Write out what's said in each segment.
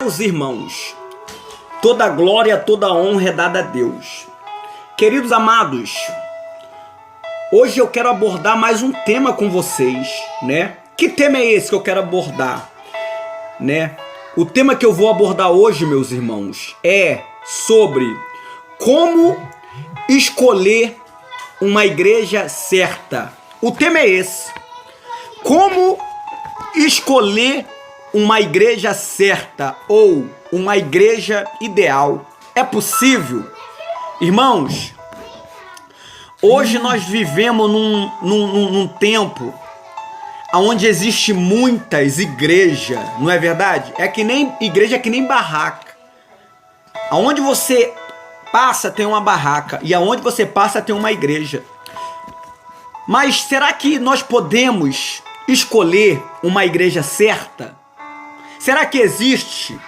Meus irmãos, toda glória, toda honra é dada a Deus. Queridos amados, hoje eu quero abordar mais um tema com vocês, né? Que tema é esse que eu quero abordar, né? O tema que eu vou abordar hoje, meus irmãos, é sobre como escolher uma igreja certa. O tema é esse. Como escolher uma igreja certa ou uma igreja ideal. É possível? Irmãos, hoje nós vivemos num tempo onde existe muitas igrejas, não é verdade? É que nem igreja, é que nem barraca. Aonde você passa tem uma barraca e aonde você passa tem uma igreja. Mas será que nós podemos escolher uma igreja certa? Será que existe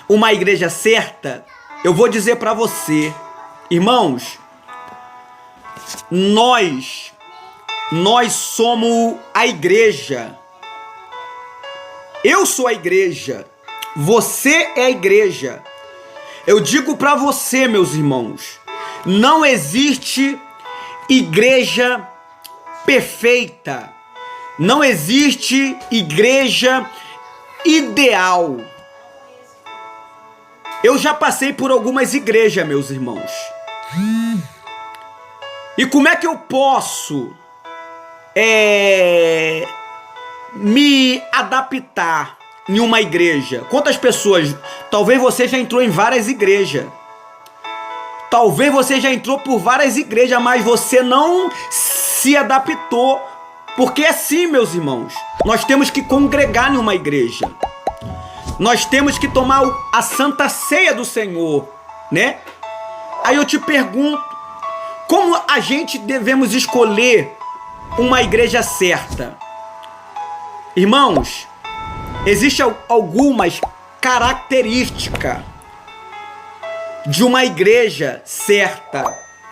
uma igreja certa? Eu vou dizer para você, irmãos, nós somos a igreja. Eu sou a igreja. Você é a igreja. Eu digo para você, meus irmãos, não existe igreja perfeita. Não existe igreja ideal. Eu já passei por algumas igrejas, meus irmãos. E como é que eu posso me adaptar em uma igreja? Quantas pessoas? Talvez você já entrou em várias igrejas. Talvez você já entrou por várias igrejas, mas você não se adaptou. Porque assim, meus irmãos, nós temos que congregar em uma igreja. Nós temos que tomar a Santa Ceia do Senhor, né? Aí eu te pergunto, como a gente devemos escolher uma igreja certa? Irmãos, existem algumas características de uma igreja certa.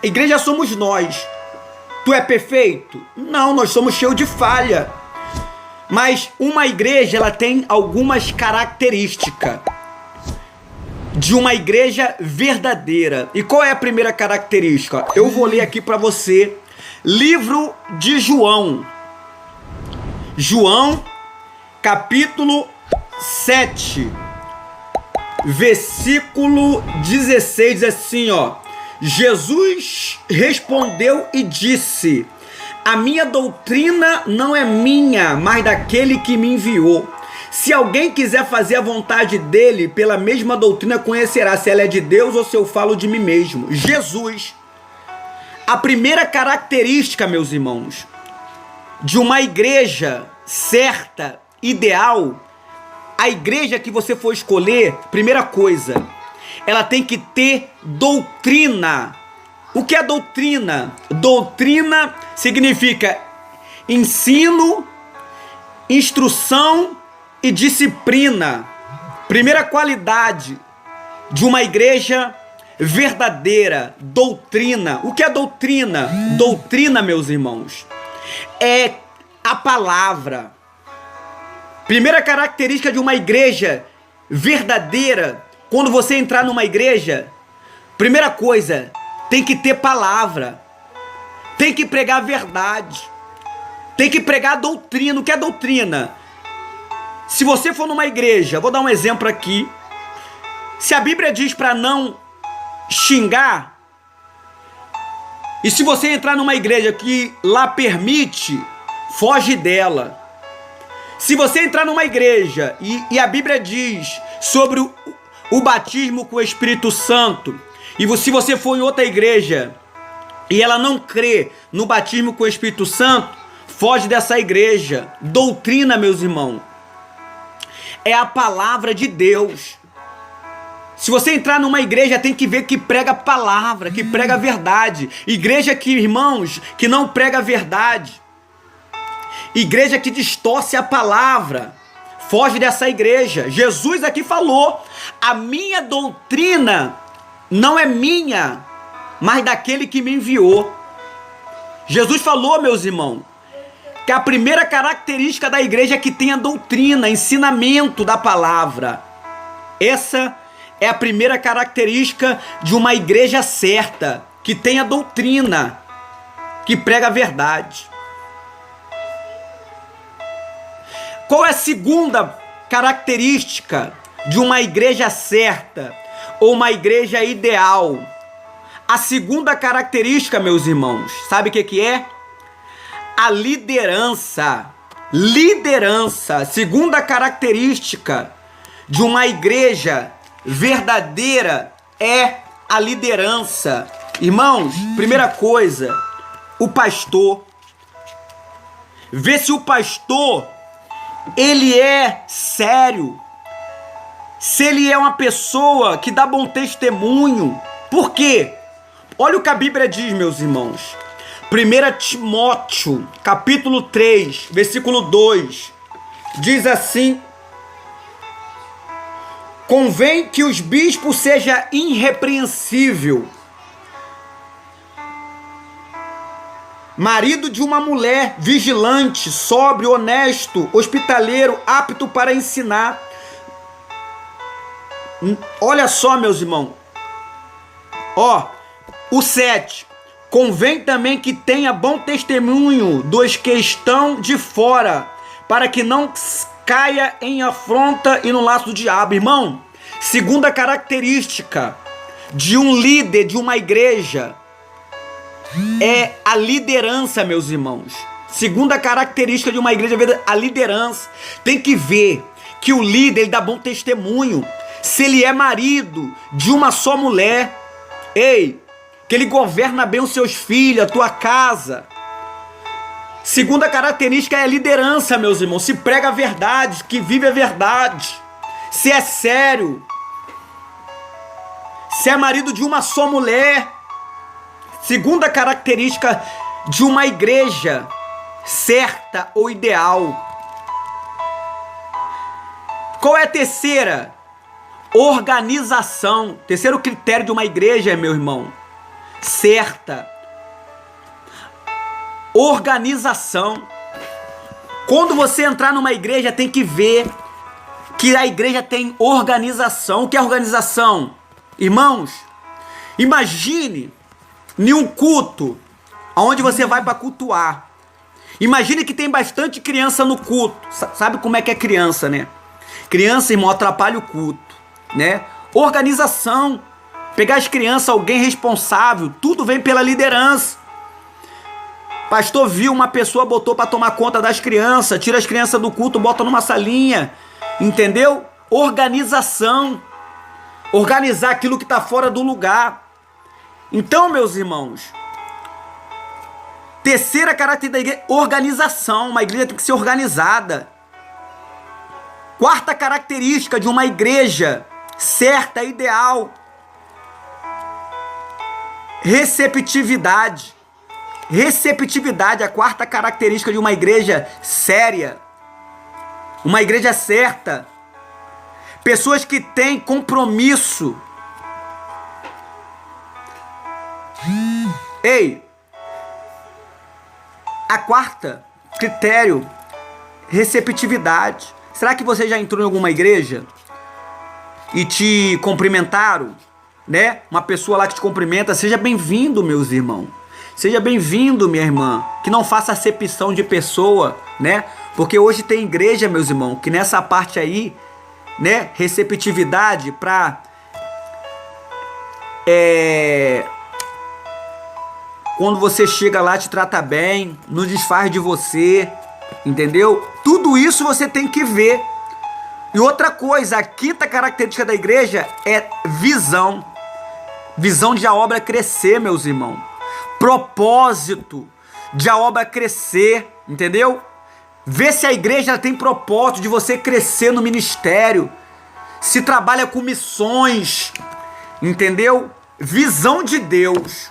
A igreja somos nós. Tu é perfeito? Não, nós somos cheios de falha. Mas uma igreja, ela tem algumas características de uma igreja verdadeira. E qual é a primeira característica? Eu vou ler aqui para você. Livro de João. João, capítulo 7, versículo 16, diz assim, ó. Jesus respondeu e disse: a minha doutrina não é minha, mas daquele que me enviou. Se alguém quiser fazer a vontade dele, pela mesma doutrina conhecerá se ela é de Deus ou se eu falo de mim mesmo. Jesus. A primeira característica, meus irmãos, de uma igreja certa, ideal, a igreja que você for escolher, primeira coisa, ela tem que ter doutrina. O que é doutrina? Doutrina significa ensino, instrução e disciplina. Primeira qualidade de uma igreja verdadeira, doutrina. O que é doutrina? Doutrina, meus irmãos, é a palavra. Primeira característica de uma igreja verdadeira, quando você entrar numa igreja, primeira coisa, tem que ter palavra, tem que pregar a verdade, tem que pregar a doutrina. O que é doutrina? Se você for numa igreja, vou dar um exemplo aqui, se a Bíblia diz para não xingar, e se você entrar numa igreja que lá permite, foge dela. Se você entrar numa igreja e a Bíblia diz sobre o batismo com o Espírito Santo, e se você for em outra igreja e ela não crê no batismo com o Espírito Santo, foge dessa igreja. Doutrina, meus irmãos, é a palavra de Deus. Se você entrar numa igreja, tem que ver que prega a palavra, que prega a verdade. Igreja que, irmãos, que não prega a verdade, igreja que distorce a palavra, foge dessa igreja. Jesus aqui falou: a minha doutrina não é minha, mas daquele que me enviou. Jesus falou, meus irmãos, que a primeira característica da igreja é que tenha doutrina, ensinamento da palavra. Essa é a primeira característica de uma igreja certa, que tem a doutrina, que prega a verdade. Qual é a segunda característica de uma igreja certa ou uma igreja ideal? A segunda característica, meus irmãos, sabe o que é? A liderança. Liderança. Segunda característica de uma igreja verdadeira é a liderança. Irmãos, primeira coisa, o pastor. Vê se o pastor, ele é sério. Se ele é uma pessoa que dá bom testemunho. Por quê? Olha o que a Bíblia diz, meus irmãos. 1 Timóteo, capítulo 3, versículo 2. Diz assim: convém que os bispos sejam irrepreensíveis, marido de uma mulher, vigilante, sóbrio, honesto, hospitaleiro, apto para ensinar. Olha só, meus irmãos. O 7. Convém também que tenha bom testemunho dos que estão de fora, para que não caia em afronta e no laço do diabo. Irmão, segunda característica de um líder de uma igreja é a liderança, meus irmãos. Segunda característica de uma igreja, a liderança. Tem que ver que o líder, ele dá bom testemunho. Se ele é marido de uma só mulher, que ele governa bem os seus filhos, a tua casa. Segunda característica é a liderança, meus irmãos. Se prega a verdade, que vive a verdade. Se é sério. Se é marido de uma só mulher. Segunda característica de uma igreja certa ou ideal. Qual é a terceira? Organização. Terceiro critério de uma igreja, meu irmão, certa. Organização. Quando você entrar numa igreja, tem que ver que a igreja tem organização. O que é organização? Irmãos, imagine em um culto onde você vai para cultuar. Imagine que tem bastante criança no culto. Sabe como é que é criança, né? Criança, irmão, atrapalha o culto, né? Organização. Pegar as crianças, alguém responsável, tudo vem pela liderança. Pastor viu uma pessoa, botou para tomar conta das crianças, tira as crianças do culto, bota numa salinha, entendeu? Organização. Organizar aquilo que está fora do lugar. Então, meus irmãos, terceira característica da igreja, organização. Uma igreja tem que ser organizada. Quarta característica de uma igreja certa, ideal, receptividade. Receptividade, a quarta característica de uma igreja séria, uma igreja certa. Pessoas que têm compromisso. A quarta critério, receptividade. Será que você já entrou em alguma igreja e te cumprimentaram, né? Uma pessoa lá que te cumprimenta, seja bem-vindo, meus irmãos. Seja bem-vindo, minha irmã. Que não faça acepção de pessoa, né? Porque hoje tem igreja, meus irmãos, que nessa parte aí, né? Receptividade pra... Quando você chega lá, te trata bem, não desfaz de você, entendeu? Tudo isso você tem que ver. E outra coisa, a quinta característica da igreja é visão. Visão de a obra crescer, meus irmãos. Propósito de a obra crescer, entendeu? Vê se a igreja tem propósito de você crescer no ministério. Se trabalha com missões, entendeu? Visão de Deus.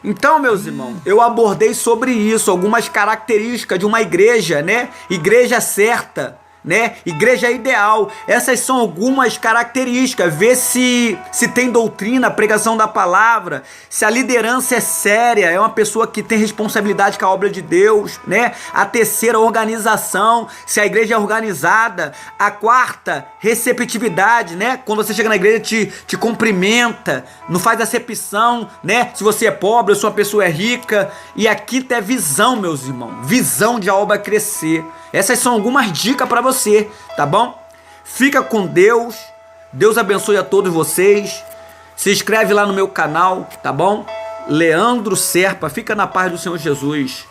Então, meus irmãos, eu abordei sobre isso, algumas características de uma igreja, né? Igreja certa, né? Igreja ideal. Essas são algumas características. Ver se tem doutrina, pregação da palavra, se a liderança é séria, é uma pessoa que tem responsabilidade com a obra de Deus, né? A terceira, organização, se a igreja é organizada. A quarta, receptividade, né? Quando você chega na igreja, te cumprimenta, não faz acepção, né? Se você é pobre ou se uma pessoa é rica. E a quinta é visão, meus irmãos. Visão de a obra crescer. Essas são algumas dicas para você, tá bom? Fica com Deus. Deus abençoe a todos vocês. Se inscreve lá no meu canal, tá bom? Leandro Serpa. Fica na paz do Senhor Jesus.